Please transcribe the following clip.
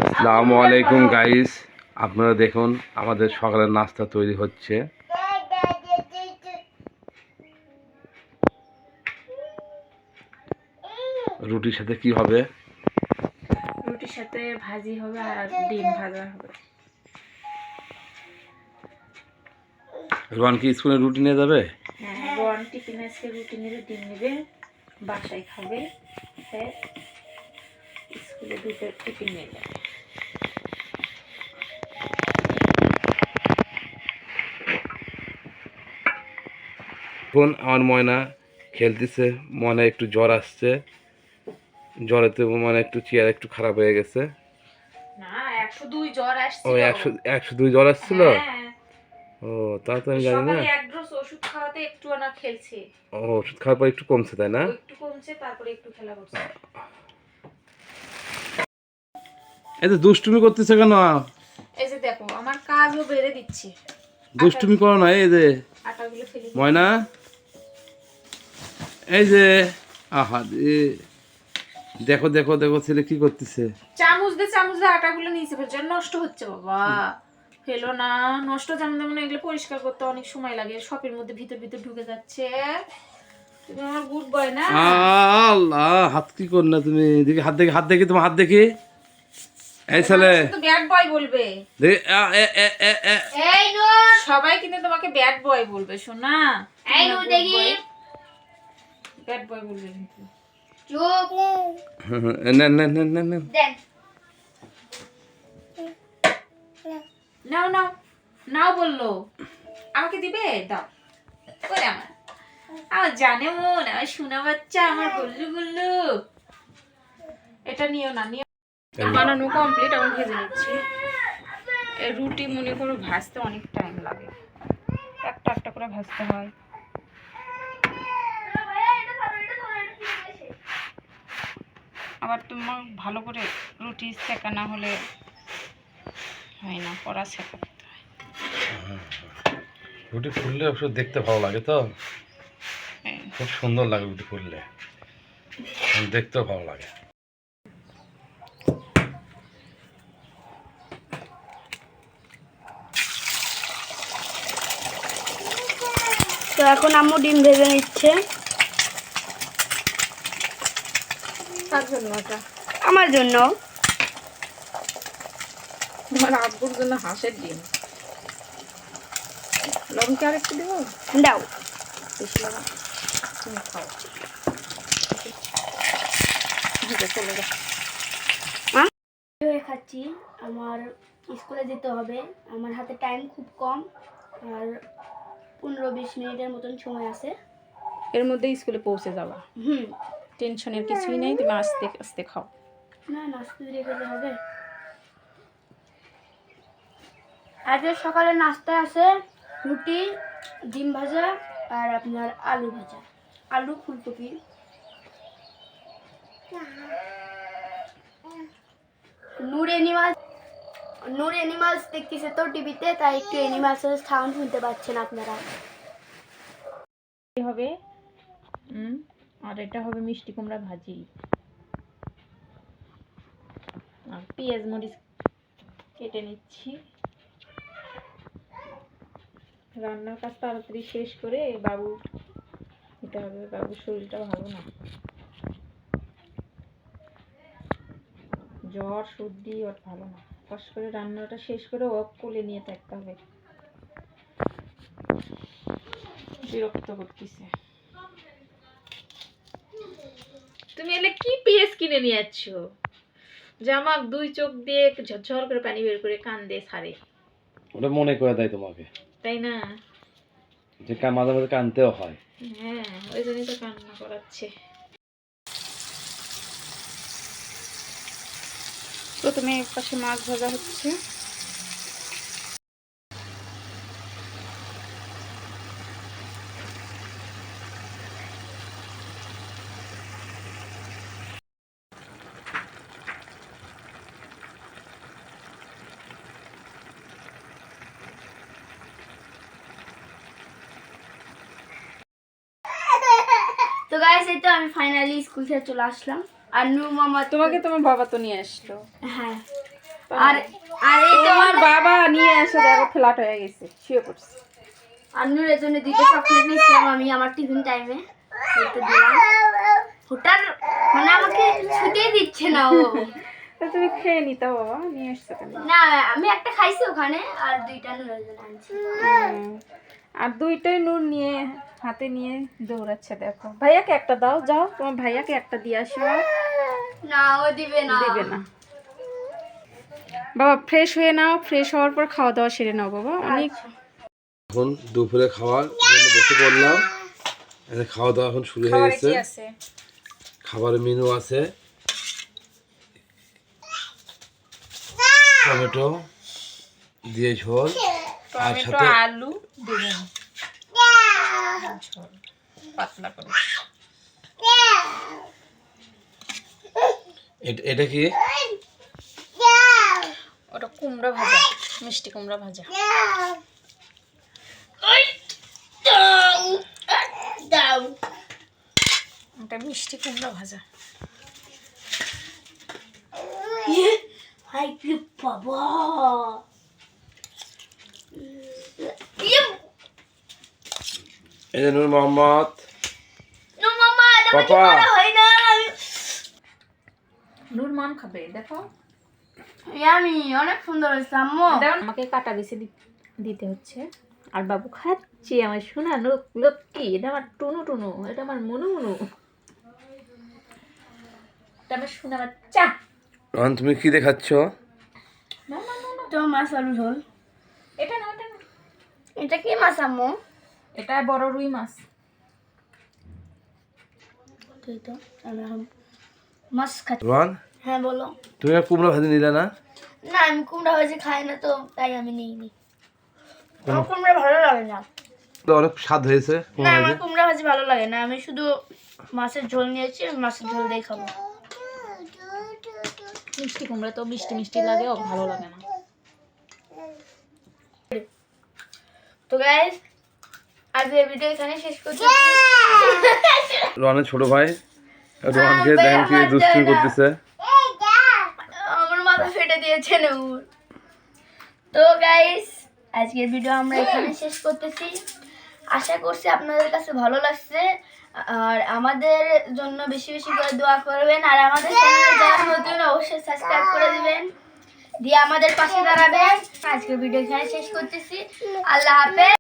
আসসালামু আলাইকুম গাইস, আপনারা দেখুন আমাদের সকালের নাস্তা তৈরি হচ্ছে। রুটির সাথে কি হবে? রুটির সাথে ভাজি হবে আর ডিম ভাজা হবে। রোহান কি স্কুলে রুটি নিয়ে যাবে? হ্যাঁ, রোয়ান টিফিনে আজকে রুটি নেবে, ডিম নেবে, বাসায় খাবে, স্কুলে দুটো টিফিন নিয়ে যাবে। এখন আমার ময়না খেলতেছে। ময়না একটু জ্বর আসছে, জ্বরেতে মানে একটু চেয়ার একটু খারাপ হয়ে গেছে। না, 102 জ্বর ও আসছিল। 102 জ্বর আসছিল। হ্যাঁ, ও তা তো আমি জানি না। সকালে এক ডোজ ওষুধ খাওয়াতে একটু না খেলছে। ও ওষুধ খাওয়ার পর একটু কমছে, তাই না? ও একটু কমছে, তারপরে একটু খেলা করছে। এই তো দুষ্টুমি করতেছে কেন? এই যে দেখো, আমার কাজও বেড়ে দিচ্ছে। দুষ্টুমি করো না। এই যে আটাগুলো ফেলে দিই। ময়না, এই যে আহা দেখো দেখো দেখো ছেলে কি করতেছে। চামচ দিয়ে আটাগুলো নিচে ফেলছে, নষ্ট হচ্ছে বাবা। ফেলো না, নষ্ট যেমন তেমন এগুলো পরিষ্কার করতে অনেক সময় লাগে, শপের মধ্যে ভিতর ভিতর ঢুকে যাচ্ছে। তুমি আমার গুড বয় না। আল্লাহ, হাত কি কর না তুমি? দেখি হাত দেখি, হাত দেখি, তোমার হাত দেখি। এই ছেলে তো ব্যাড বয় বলবে। দেখি এই নূর, সবাই কিন্তু তোমাকে ব্যাড বয় বলবে, শোনা। এই নূর দেখি, ব্যাড বয় বলবে কিন্তু। চুপ। না না না না না। দেন। নাও নাও নাও বললো, আমাকে দিবে, দাও করে আমার। আমার জানে মন, আমার শোনা বাচ্চা, আমার গুল্লু গুল্লু। এটা নিও না, নিও। বানানো কমপ্লিট, এখন ভেজে নিচ্ছি। এই রুটি মনে করো ভাজতে অনেক টাইম লাগে, একটা একটা করে ভাজতে হয়। আবার তোমার ভালো করে রুটি সেকা না হলে হয় না, কড়া সেকা করতে হয়। রুটি ফুললে অবশ্য দেখতে ভালো লাগে, তো খুব সুন্দর লাগে রুটি ফুললে, দেখতেও ভালো লাগে। তো এখন আম্মু ডিম ভেজে নিচ্ছে। তার জন্য ওটা আমার জন্য, তোমার আব্বুর জন্য হাঁসের ডিম। লবণ আর একটু দেবো, দাও। বেশি লবণ তুমি খাও। চলে যাও। খাচ্ছি, আমার স্কুলে যেতে হবে, আমার হাতে টাইম খুব কম, আর 15-20 মিনিটের মতন সময় আছে। এর মধ্যে স্কুলে পৌঁছে যাবা। টেনশনের কিছুই নেই, তুমি আস্তে আস্তে খাও। না, নাস্তা দিয়ে খেতে হবে। আজকে সকালে নাস্তায় আছে রুটি, ডিম ভাজা, আর আপনার আলু ভাজা, আলু ফুলকপি। নূর এনিমালস দেখতেছে তো টিভিতে, তাই একটু এনিমালসের সাউন্ড শুনতে পাচ্ছেন আপনারা। হবে আর এটা হবে মিষ্টি কুমড়া ভাজি, আর পেঁয়াজ মরিচ কেটে নিচ্ছি। রান্নার কাজ তাড়াতাড়ি শেষ করে বাবু দিতে হবে, বাবুর শরীরটা ভালো না, জ্বর সর্দি ওর ভালো না। কষ করে রান্নাটা শেষ করে ও কোলে নিয়ে থাকতে হবে, বিরক্ত করতেছে। তুমি এলে কি পেঁয়াজ কিনে নিয়ে যাচ্ছ? জামা 2 চোখ দিয়ে ঝরঝর করে পানি বের করে কান দিয়ে ছাড়ে। ওটা মনে করে দেয় তোমাকে, তাই না? যে মাঝে মাঝে কানতেও হয়। হ্যাঁ, ওই জন্যই তো কান্না করাচ্ছে। প্রথমে এক পাশে মাছ ভাজা হচ্ছে। তো গাইস, এই তো আমি ফাইনালি স্কুল থেকে চলে আসলাম। আর নূর মামা তোমাকে তোমার বাবা তো নিয়ে আসলো। হ্যাঁ, আর আর এই তো তোমার বাবা নিয়ে এসে দেখো ফ্ল্যাট হয়ে গেছে, শুয়ে পড়ছে। আন্নুরের জন্য 2টা চকলেট নিয়েছিলাম আমি আমার টিফিন টাইমে, একটু দিলাম। হুটার মানে আমাকে ছুটেই দিচ্ছে না ও। তা তুমি খেয়ে নিতে বাবা, নিয়ে এসছো কেন? না আমি একটা খাইছি ওখানে, আর 2টা নুরের জন্য আনছি। আর 2টাই নূর নিয়ে হাতে নিয়ে দৌড়াচ্ছে দেখো। ভাইয়াকে একটা দাও, যাও তোমার ভাইয়াকে একটা দিয়ে আসো। না ও দিবে না। দিবে না। বাবা ফ্রেশ হয়ে নাও, ফ্রেশ হওয়ার পর খাওয়া দাওয়া সেরে নাও বাবা। অনেক এখন দুপুরে খাওয়ার জন্য বসে পড়লাম। এখানে খাওয়া দাওয়া এখন শুরু হয়ে গেছে। আছে খাবারের মেনু আছে টমেটো দিয়ে ঝোল, আর টমেটো সাথে আলু দেবেন পাতলা করে। এটা কি? ওটা কুমড়া ভাজা, মিষ্টি কুমড়া ভাজা। ওটা মিষ্টি কুমড়া ভাজা। হাই কি বাবা, এই যে নূর মোহাম্মদ নো মামা এটা কি পাপা। করা হয় না। নূর মাম খাবে দেখো। ইয়ামি অনেক সুন্দর হয়েছে আম্মু। দেখো আমাকে কাটা বেছে দিতে হচ্ছে, আর বাবু খাচ্ছে আমার সোনা লক্ষ্মী। এটা আমার টুনু টুনু, এটা আমার মনু মনু, এটা আমার সোনা বাচ্চা। রন তুমি কি দেখাচ্ছ? না না না না, তো মাছ আলু ঝোল। এটা না এটা না, এটা কি মাছ আম্মু? এটা বড় রুই মাছ। তুই তো আমি এখন মাছ খাচ্ছি। রন হ্যাঁ বলো। তুমি আর কুমড়া ভাজি নিলে না? না আমি কুমড়া ভাজি খাই না তো, তাই আমি নিইনি। আমার কুমড়া ভালো লাগে না। তো অনেক স্বাদ হয়েছে না কুমড়া আমার ভাজি। কুমড়া ভাজি ভালো লাগে না, আমি শুধু মাছের ঝোল নিয়েছি, আমি মাছের ঝোল দিয়ে খাবো। মিষ্টি কুমড়া তো মিষ্টি মিষ্টি লাগে, ও ভালো লাগে না। তো গাইস আজ এই ভিডিও এখানে শেষ করছি। রনের ছোট ভাই রনকে দেখেন কি দুষ্টুমি করতেছে। আমার মাথা ফেটে দিয়েছে নূর। তো গাইস আজকের ভিডিও আমরা এখানে শেষ করতেছি। আশা করছি আপনাদের কাছে ভালো লাগছে, আর আমাদের জন্য বেশি বেশি করে দোয়া করবেন, আর আমাদের চ্যানেলে যারা নতুন অবশ্যই সাবস্ক্রাইব করে দিবেন, দিয়ে আমাদের পাশে দাঁড়াবেন। আজকের ভিডিও এখানে শেষ করতেছি। আল্লাহ হাফেজ।